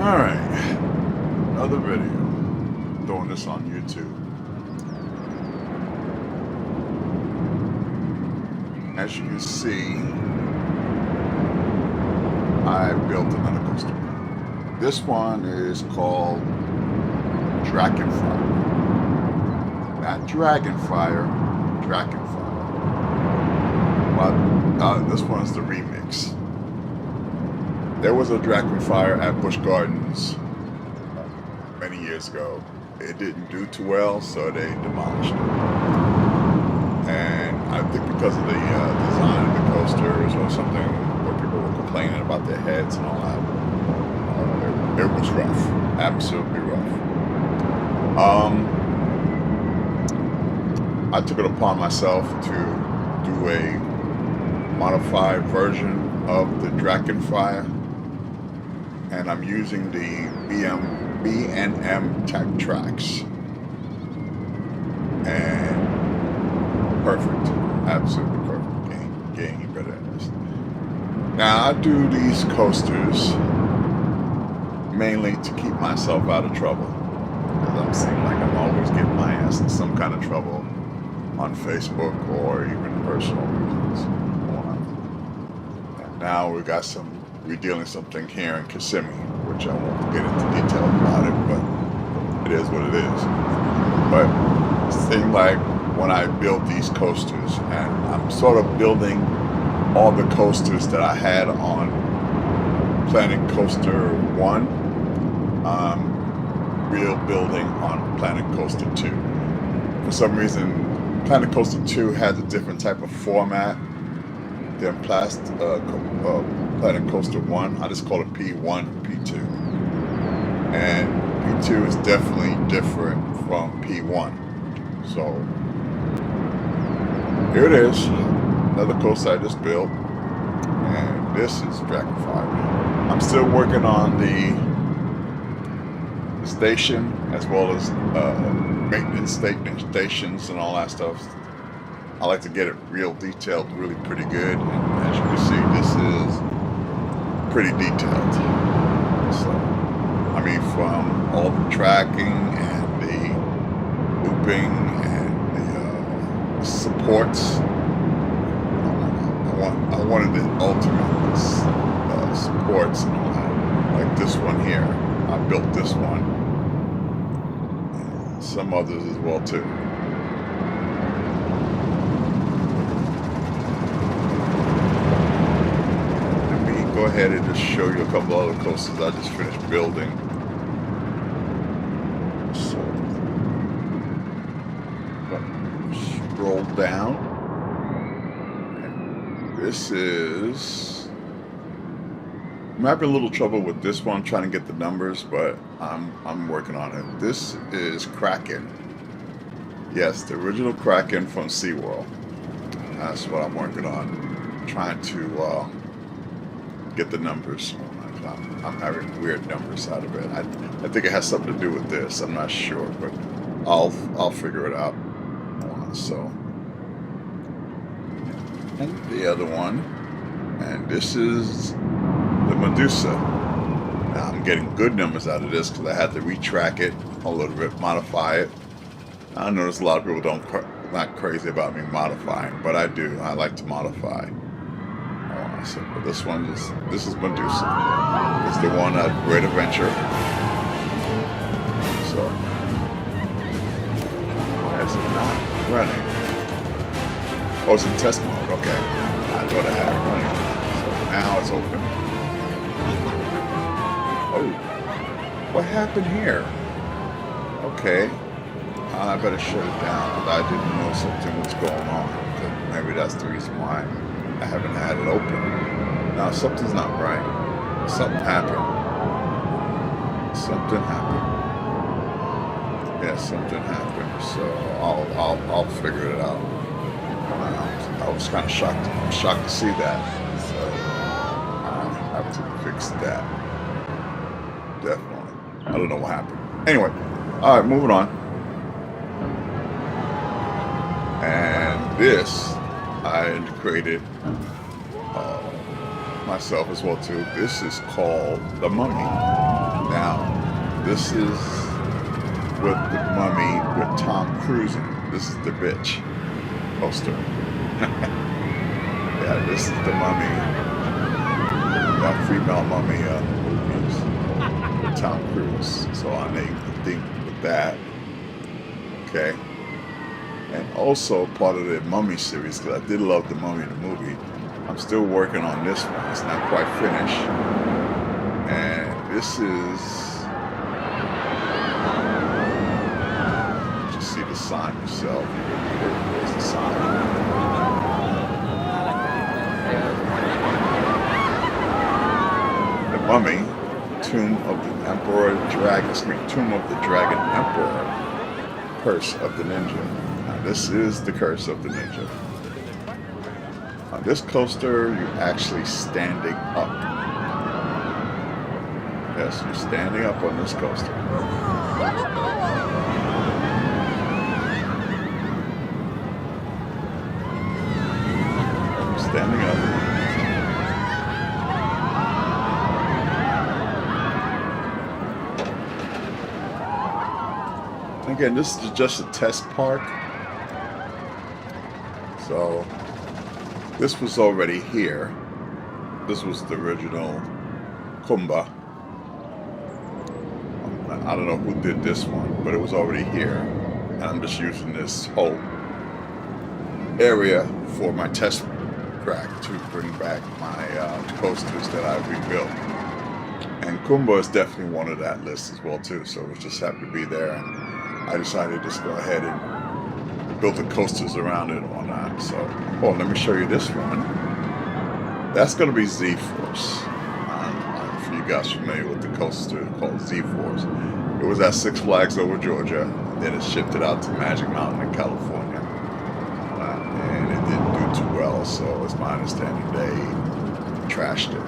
Alright, another video. Doing this on YouTube. As you can see, I built another coaster. This one is called Dragonfire. Not Dragonfire, Dragonfire. But this one is the remix. There was a Dragonfire at Busch Gardens many years ago. It didn't do too well, so they demolished it. And I think because of the design of the coasters or something, where people were complaining about their heads and all that, it was rough, absolutely rough. I took it upon myself to do a modified version of the Dragonfire, and I'm using the B&M Tech Tracks, and perfect, absolutely perfect. Can't get any better than this. Now I do these coasters mainly to keep myself out of trouble, because I'm seeing like I'm always getting my ass in some kind of trouble on Facebook or even personal reasons. And now we're dealing something here in Kissimmee, which I won't get into detail about it, but it is what it is. But it seemed like when I built these coasters, and I'm sort of building all the coasters that I had on Planet Coaster 1, real building on Planet Coaster 2. For some reason, Planet Coaster 2 has a different type of format than Planet Coaster 1. I just call it P1, P2. And P2 is definitely different from P1. So, here it is. Another coaster I just built. And this is Dragonfire. I'm still working on the station, as well as maintenance stations and all that stuff. I like to get it real detailed, really pretty good. And as you can see, this is pretty detailed. So, I mean, from all the tracking and the looping and the supports, I wanted the ultimate supports and all that. Like this one here, I built this one. And some others as well too. Go ahead and just show you a couple other coasters I just finished building. So, scroll down. And this is, I'm having a little trouble with this one, trying to get the numbers, but I'm working on it. This is Kraken. Yes, the original Kraken from SeaWorld. That's what I'm working on. Trying to get the numbers. I'm having weird numbers out of it. I think it has something to do with this. I'm not sure, but I'll figure it out. So, and the other one, and this is the Medusa. Now I'm getting good numbers out of this because I had to retrack it a little bit, modify it. I notice a lot of people not crazy about me modifying, but I do. I like to modify. So, but this is Medusa. It's the one at Great Adventure. So, why is it not running? Oh, it's in test mode. Okay, I thought I had it running. So now it's open. Oh, what happened here? Okay, I better shut it down because I didn't know something was going on. Maybe that's the reason why I haven't had it open. Now something's not right. Something happened. Something happened. Yeah, something happened. So I'll figure it out. I was kind of shocked. I'm shocked to see that. So I have to fix that. Definitely. I don't know what happened. Anyway, all right, moving on. And this I created myself as well too. This is called The Mummy. Now, this is with the Mummy with Tom Cruise in it. This is the bitch poster. Yeah, this is the Mummy, that female Mummy movies with Tom Cruise. So I named the thing with that. Okay. And also part of the Mummy series, because I did love the Mummy the movie. I'm still working on this one. It's not quite finished. And this is, just see the sign yourself. There's the sign. The Mummy, Tomb of the Emperor Dragon, Tomb of the Dragon Emperor, Curse of the Ninja. This is the Curse of the Ninja. On this coaster, you're actually standing up. Yes, you're standing up on this coaster. I'm standing up. Again, this is just a test park. So, this was already here. This was the original Kumba. I don't know who did this one, but it was already here. And I'm just using this whole area for my test track to bring back my coasters that I rebuilt. And Kumba is definitely one of that list as well too. So it just happened to be there, and I decided to just go ahead and build the coasters around it or not. So, oh, let me show you this one. That's going to be Z-Force. If you guys are familiar with the coaster called Z-Force. It was at Six Flags over Georgia. Then it shifted out to Magic Mountain in California. And it didn't do too well, so it's my understanding they trashed it.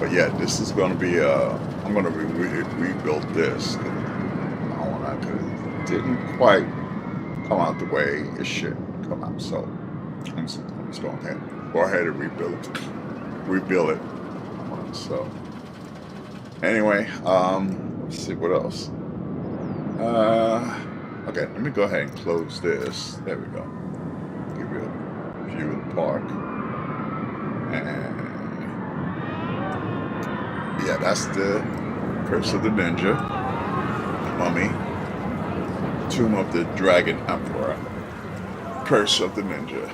But yeah, this is going to be, I'm going to rebuild this. Because it didn't quite come out the way it should come out. So I'm just going to go ahead and rebuild it. So anyway, let's see what else. Okay, let me go ahead and close this. There we go. Give you a view of the park. And yeah, that's the Curse of the Ninja, Mummy, Tomb of the Dragon Emperor, Curse of the Ninja.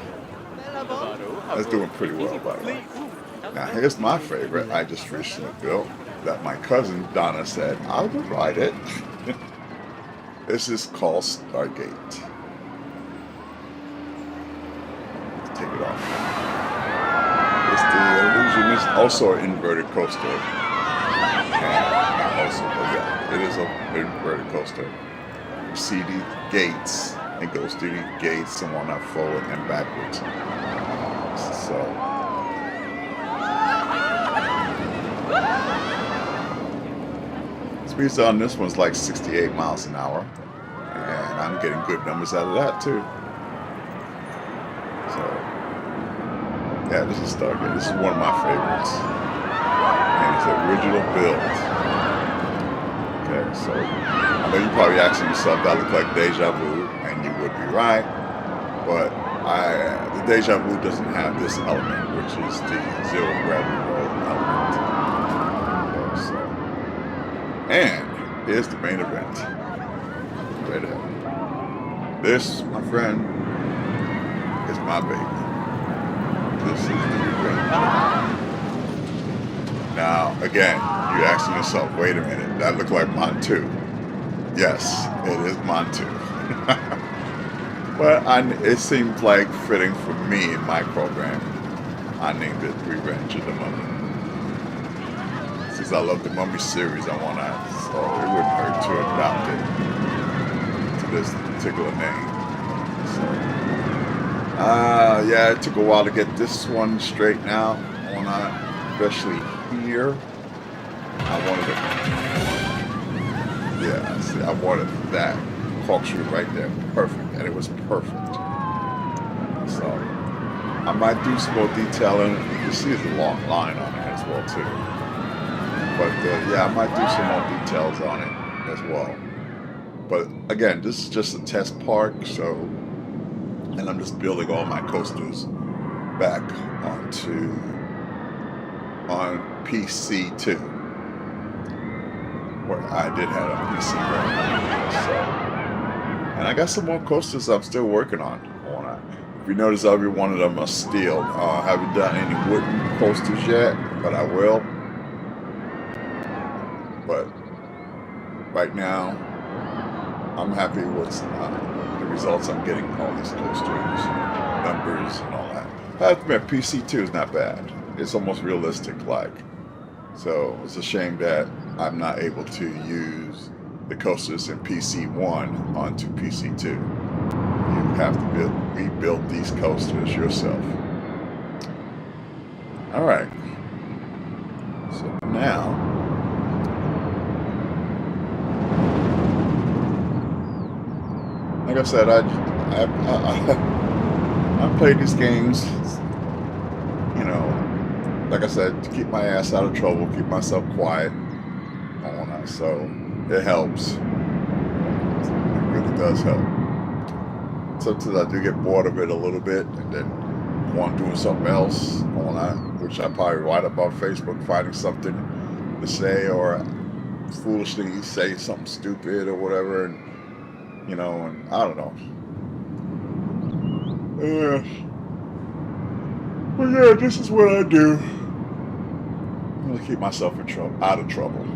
That's doing pretty well, by the way. Now, here's my favorite I just recently built that my cousin Donna said, I would ride it. This is called Stargate. Let's take it off. It's the Illusionist, also an inverted coaster. And also, yeah, it is an inverted coaster. You see the gates, it goes through the gates and one up forward and backwards. So speeds on this one's like 68 miles an hour, and I'm getting good numbers out of that too. So yeah, this is Stargate. This is one of my favorites, and it's an original build. Okay, so I know you're probably asking yourself, that look like Deja Vu, and you would be right, but the Deja Vu doesn't have this element, which is the zero gravity roll element. And here's the main event. Right ahead. This, my friend, is my baby. This is the Revenge. Now, again, you're asking yourself, wait a minute, that looked like Montu. Yes, it is Montu. But it seemed like fitting for me in my program. I named it Revenge of the Mummy. Since I love the Mummy series, I want to, so it wouldn't hurt to adopt it to this particular name. So, yeah, it took a while to get this one straightened out, especially here. I wanted it, yeah, see, I wanted that corkscrew right there, perfect, and it was perfect. So, I might do some more detailing. You see there's a long line on it as well, too. But yeah, I might do some more details on it as well. But again, this is just a test park, so, and I'm just building all my coasters back on PC2, where I did have a PC right now. So, and I got some more coasters I'm still working on. If you notice, every one of them are steel. I haven't done any wooden coasters yet, but I will. But right now, I'm happy with the results I'm getting on all these coasters, numbers, and all that. I have to admit, PC2 is not bad. It's almost realistic like. So it's a shame that I'm not able to use the coasters in PC1 onto PC2. You have to rebuild these coasters yourself. All right. So now, like I said, I play these games, you know, like I said, to keep my ass out of trouble, keep myself quiet, so it helps. It really does help. Sometimes I do get bored of it a little bit, and then go on doing something else, which I probably write about Facebook, finding something to say, or foolishly say something stupid or whatever, and and I don't know. But yeah, this is what I do. I'm gonna keep myself out of trouble.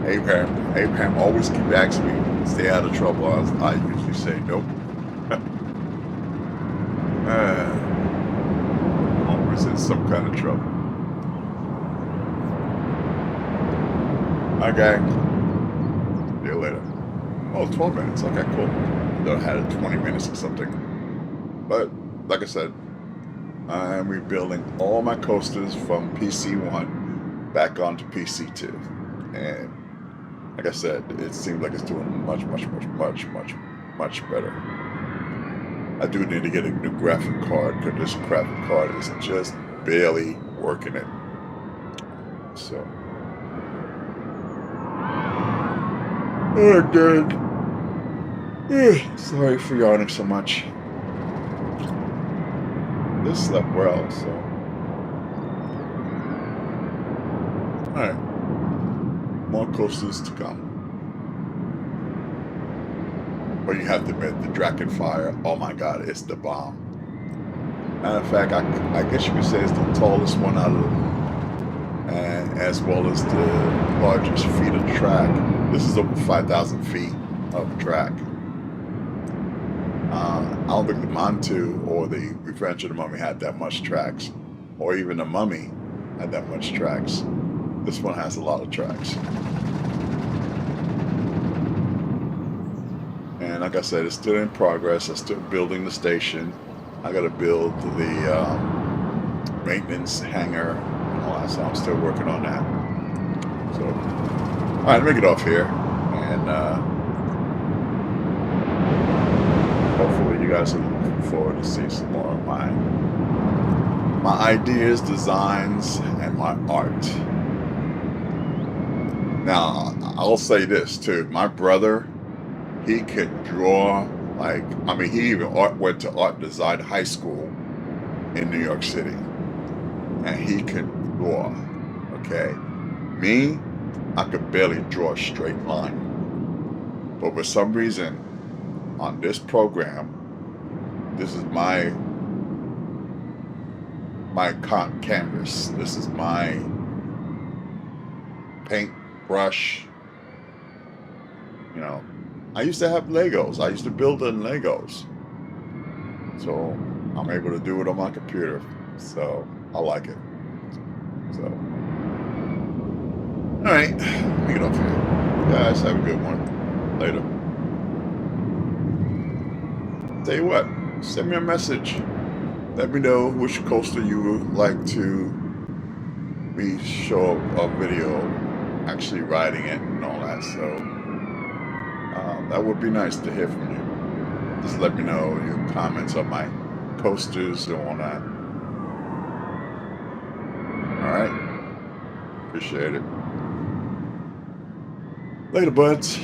Abraham always keeps asking me, stay out of trouble. I usually say nope. Always in some kind of trouble. Okay. See you later. Oh, 12 minutes. Okay, cool. I thought I had it 20 minutes or something. But, like I said, I'm rebuilding all my coasters from PC1 back onto PC2. And, like I said, it seems like it's doing much better. I do need to get a new graphic card, because this graphic card is just barely working it. So. Oh, good. Sorry for yawning so much. This slept well, so. Alright. More coasters to come. But you have to admit, the Dragonfire, oh my god, it's the bomb. Matter of fact, I guess you could say it's the tallest one out of them. And as well as the largest feet of track. This is over 5,000 feet of track. I don't think the Montu or the Revenge of the Mummy had that much tracks, or even the Mummy had that much tracks. This one has a lot of tracks. And like I said, it's still in progress. I'm still building the station. I got to build the maintenance hangar and all that, so I'm still working on that. So, all right, let me get off here, and hopefully you guys are looking forward to see some more of my ideas, designs, and my art. Now, I'll say this too. My brother, he could draw he even went to art design high school in New York City. And he could draw, okay? Me, I could barely draw a straight line. But for some reason, on this program, this is my canvas. This is my paint brush. I used to have Legos. I used to build in Legos. So I'm able to do it on my computer. So I like it. So, all right, let me get off here. Guys, have a good one. Later. Tell you what, send me a message. Let me know which coaster you would like to me show a video actually riding it and all that. So that would be nice to hear from you. Just let me know your comments on my coasters and all that. All right. Appreciate it. Later, buds.